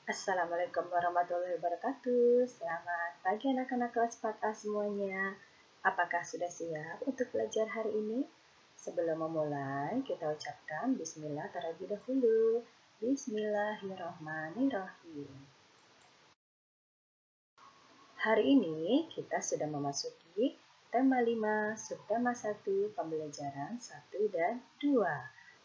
Assalamualaikum warahmatullahi wabarakatuh. Selamat pagi anak-anak kelas 4A semuanya. Apakah sudah siap untuk belajar hari ini? Sebelum memulai, kita ucapkan bismillah terlebih dahulu. Bismillahirrahmanirrahim. Hari ini kita sudah memasuki tema 5, subtema 1, pembelajaran 1 dan 2.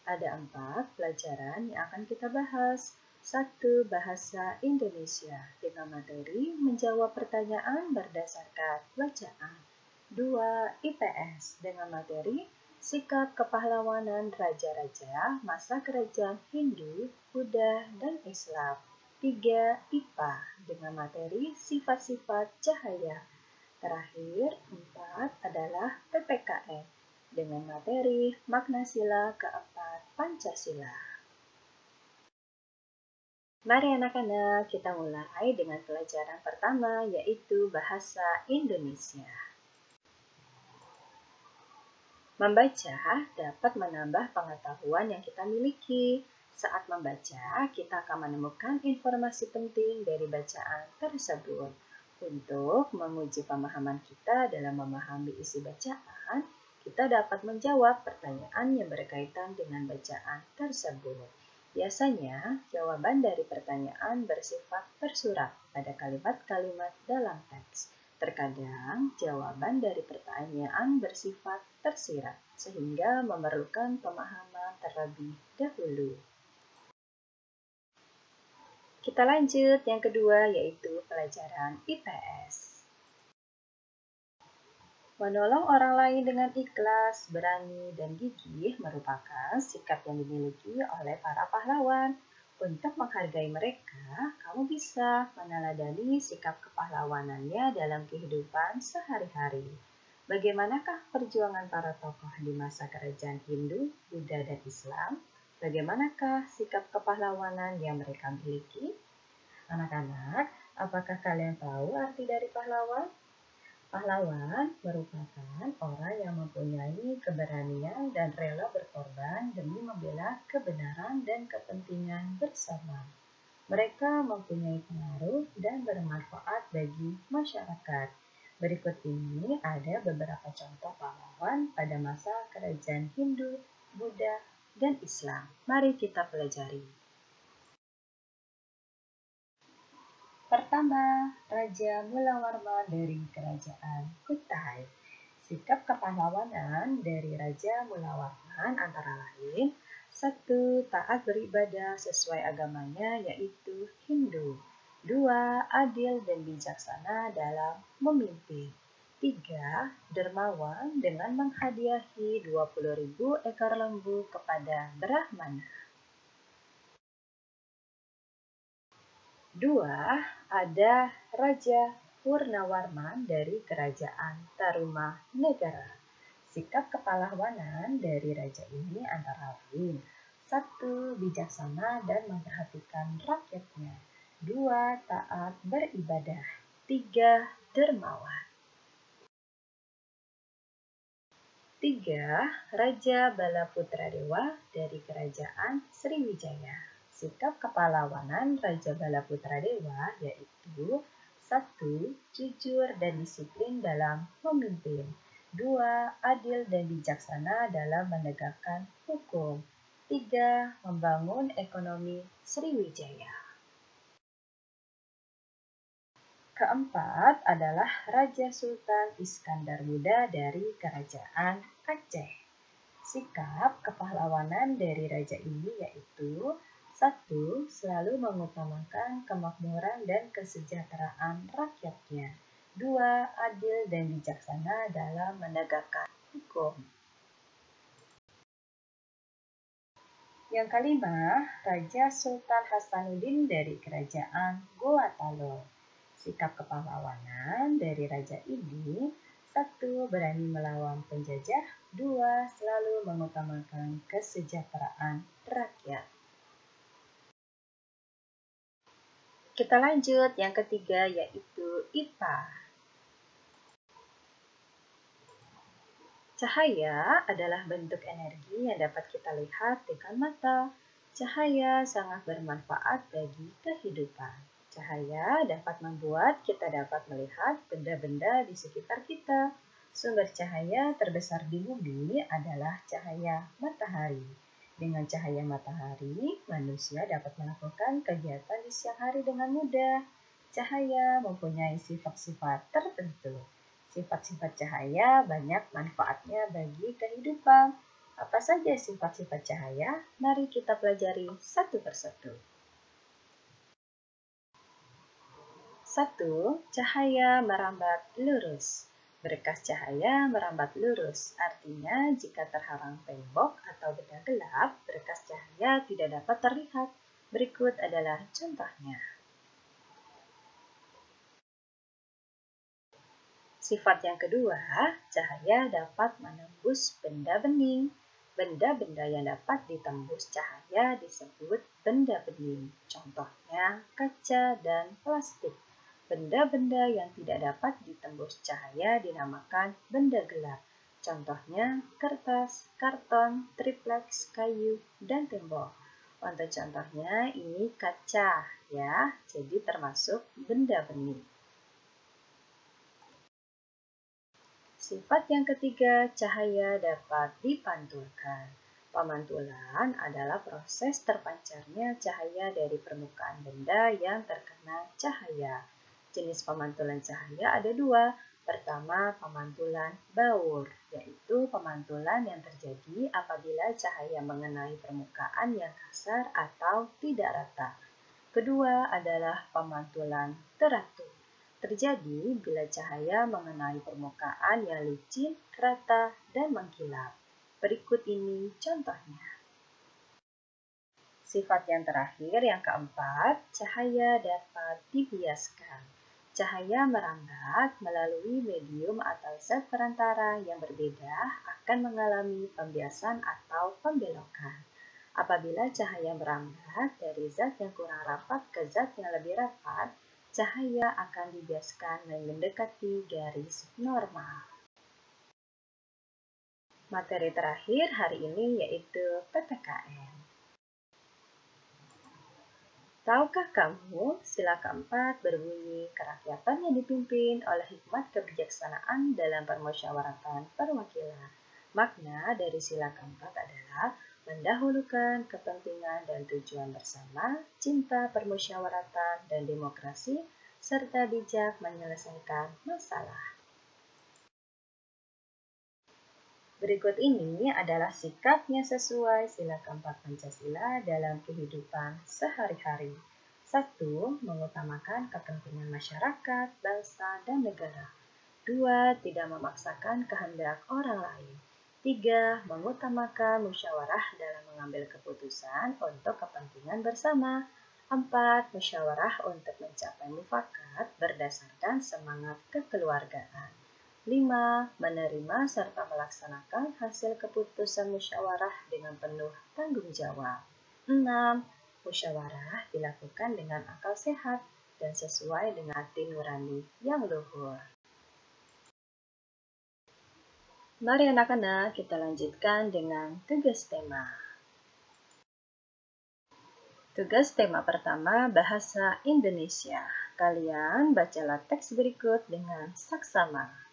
Ada 4 pelajaran yang akan kita bahas. 1. Bahasa Indonesia dengan materi menjawab pertanyaan berdasarkan bacaan. 2. IPS dengan materi sikap kepahlawanan raja-raja masa kerajaan Hindu, Buddha, dan Islam. 3. IPA dengan materi sifat-sifat cahaya. Terakhir, 4 adalah PPKN dengan materi makna sila keempat Pancasila. Mari anak-anak, kita mulai dengan pelajaran pertama, yaitu Bahasa Indonesia. Membaca dapat menambah pengetahuan yang kita miliki. Saat membaca, kita akan menemukan informasi penting dari bacaan tersebut. Untuk menguji pemahaman kita dalam memahami isi bacaan, kita dapat menjawab pertanyaan yang berkaitan dengan bacaan tersebut. Biasanya, jawaban dari pertanyaan bersifat tersurat pada kalimat-kalimat dalam teks. Terkadang, jawaban dari pertanyaan bersifat tersirat, sehingga memerlukan pemahaman terlebih dahulu. Kita lanjut yang kedua, yaitu pelajaran IPS. Menolong orang lain dengan ikhlas, berani, dan gigih merupakan sikap yang dimiliki oleh para pahlawan. Untuk menghargai mereka, kamu bisa meneladani sikap kepahlawanannya dalam kehidupan sehari-hari. Bagaimanakah perjuangan para tokoh di masa kerajaan Hindu, Buddha, dan Islam? Bagaimanakah sikap kepahlawanan yang mereka miliki? Anak-anak, apakah kalian tahu arti dari pahlawan? Pahlawan merupakan orang yang mempunyai keberanian dan rela berkorban demi membela kebenaran dan kepentingan bersama. Mereka mempunyai pengaruh dan bermanfaat bagi masyarakat. Berikut ini ada beberapa contoh pahlawan pada masa kerajaan Hindu, Buddha, dan Islam. Mari kita pelajari. Pertama, Raja Mulawarman dari Kerajaan Kutai. Sikap kepahlawanan dari Raja Mulawarman antara lain: 1. Taat beribadah sesuai agamanya yaitu Hindu. 2. Adil dan bijaksana dalam memimpin. 3. Dermawan dengan menghadiahi 20.000 ekor lembu kepada Brahmana. 2. Ada Raja Purnawarman dari Kerajaan Tarumanegara. Sikap kepahlawanan dari raja ini antara lain: 1. Bijaksana dan memperhatikan rakyatnya. 2. Taat beribadah. 3. Dermawan. 3. Raja Balaputradewa dari Kerajaan Sriwijaya. Sikap kepahlawanan Raja Balaputradewa yaitu: 1. Jujur dan disiplin dalam memimpin. 2. Adil dan bijaksana dalam menegakkan hukum. 3. Membangun ekonomi Sriwijaya. Keempat adalah Raja Sultan Iskandar Muda dari Kerajaan Aceh. Sikap kepahlawanan dari raja ini yaitu: 1. Selalu mengutamakan kemakmuran dan kesejahteraan rakyatnya. 2. Adil dan bijaksana dalam menegakkan hukum. Yang kelima, Raja Sultan Hasanuddin dari Kerajaan Goa Talor. Sikap kepahlawanan dari raja ini: 1. Berani melawan penjajah. 2. Selalu mengutamakan kesejahteraan rakyat. Kita lanjut yang ketiga, yaitu IPA. Cahaya adalah bentuk energi yang dapat kita lihat dengan mata. Cahaya sangat bermanfaat bagi kehidupan. Cahaya dapat membuat kita dapat melihat benda-benda di sekitar kita. Sumber cahaya terbesar di bumi adalah cahaya matahari. Dengan cahaya matahari, manusia dapat melakukan kegiatan di siang hari dengan mudah. Cahaya mempunyai sifat-sifat tertentu. Sifat-sifat cahaya banyak manfaatnya bagi kehidupan. Apa saja sifat-sifat cahaya? Mari kita pelajari satu persatu. 1. Cahaya merambat lurus. Berkas cahaya merambat lurus, artinya jika terhalang tembok atau benda gelap, berkas cahaya tidak dapat terlihat. Berikut adalah contohnya. Sifat yang kedua, cahaya dapat menembus benda bening. Benda-benda yang dapat ditembus cahaya disebut benda bening. Contohnya kaca dan plastik. Benda-benda yang tidak dapat ditembus cahaya dinamakan benda gelap. Contohnya kertas, karton, tripleks, kayu, dan tembok. Untuk contohnya ini kaca ya, jadi termasuk benda bening. Sifat yang ketiga, cahaya dapat dipantulkan. Pemantulan adalah proses terpancarnya cahaya dari permukaan benda yang terkena cahaya. Jenis pemantulan cahaya ada dua. Pertama, pemantulan baur, yaitu pemantulan yang terjadi apabila cahaya mengenai permukaan yang kasar atau tidak rata. Kedua adalah pemantulan teratur. Terjadi bila cahaya mengenai permukaan yang licin, rata, dan mengkilap. Berikut ini contohnya. Sifat yang terakhir, yang keempat, cahaya dapat dibiaskan. Cahaya merambat melalui medium atau zat perantara yang berbeda akan mengalami pembiasan atau pembelokan. Apabila cahaya merambat dari zat yang kurang rapat ke zat yang lebih rapat, cahaya akan dibiaskan mendekati garis normal. Materi terakhir hari ini yaitu PPKN. Tahukah kamu, sila keempat berbunyi kerakyatan yang dipimpin oleh hikmat kebijaksanaan dalam permusyawaratan perwakilan. Makna dari sila keempat adalah mendahulukan kepentingan dan tujuan bersama, cinta permusyawaratan dan demokrasi, serta bijak menyelesaikan masalah. Berikut ini adalah sikapnya sesuai sila keempat Pancasila dalam kehidupan sehari-hari. 1. Mengutamakan kepentingan masyarakat, bangsa, dan negara. 2. Tidak memaksakan kehendak orang lain. 3. Mengutamakan musyawarah dalam mengambil keputusan untuk kepentingan bersama. 4. Musyawarah untuk mencapai mufakat berdasarkan semangat kekeluargaan. 5. Menerima serta melaksanakan hasil keputusan musyawarah dengan penuh tanggung jawab. 6. Musyawarah dilakukan dengan akal sehat dan sesuai dengan hati nurani yang luhur. Mari anak-anak kita lanjutkan dengan tugas tema. Tugas tema pertama, bahasa Indonesia. Kalian bacalah teks berikut dengan saksama.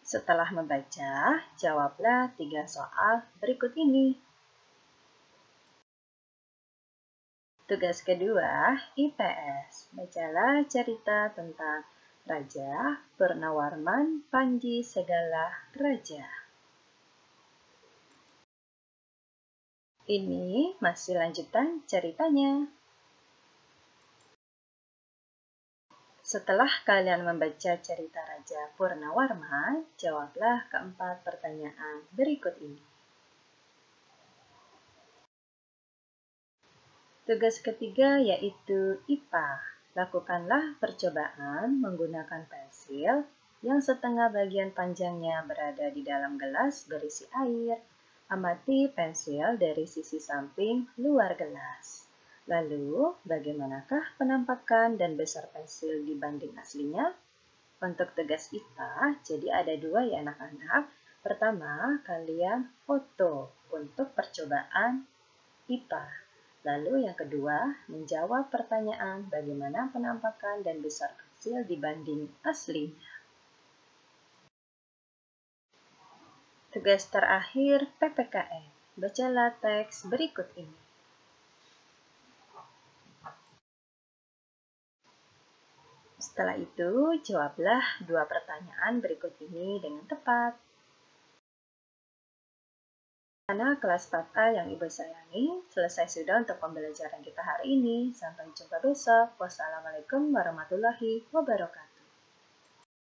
Setelah membaca, jawablah 3 soal berikut ini. Tugas kedua, IPS. Bacalah cerita tentang Raja Purnawarman Panji Segala Raja. Ini masih lanjutan ceritanya. Setelah kalian membaca cerita Raja Purnawarman, jawablah keempat pertanyaan berikut ini. Tugas ketiga yaitu IPA. Lakukanlah percobaan menggunakan pensil yang setengah bagian panjangnya berada di dalam gelas berisi air. Amati pensil dari sisi samping luar gelas. Lalu, bagaimanakah penampakan dan besar pensil dibanding aslinya? Untuk tugas IPA, jadi ada 2 ya anak-anak. Pertama, kalian foto untuk percobaan IPA. Lalu yang kedua, menjawab pertanyaan bagaimana penampakan dan besar kecil dibanding asli. Tugas terakhir PPKN. Bacalah teks berikut ini. Setelah itu, jawablah dua pertanyaan berikut ini dengan tepat. Anak kelas 4A yang Ibu sayangi, selesai sudah untuk pembelajaran kita hari ini. Sampai jumpa besok. Wassalamualaikum warahmatullahi wabarakatuh.